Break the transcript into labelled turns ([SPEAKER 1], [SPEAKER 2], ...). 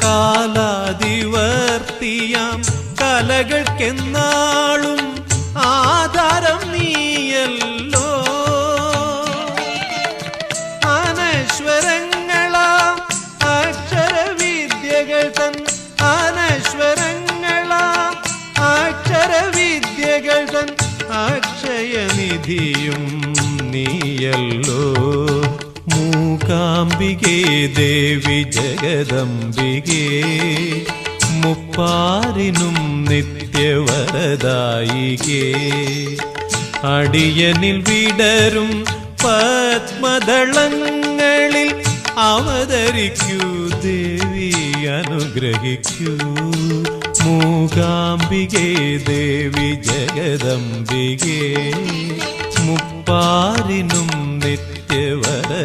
[SPEAKER 1] കാലാതിവർത്തിയാം കലകൾക്കെന്നാളും ആധാരം നീയല്ലോ. അനശ്വരങ്ങളാം അക്ഷരവിദ്യകൾ തൻ അനശ്വരങ്ങളാം അക്ഷരവിദ്യകൾ തൻ അക്ഷയനിധിയും നീയല്ലോ. മൂകാംബികേ ദേവി ജഗദംബികേ മുപ്പാരിനും നിത്യവരദായികേ. അടിയനിൽ വിടരും പത്മദളങ്ങളിൽ അവതരിക്കൂ ദേവി അനുഗ്രഹിക്കൂ. മൂകാംബികേ ദേവി ജഗദംബികേ മുപ്പാരിനും നിത്യവരദായികേ.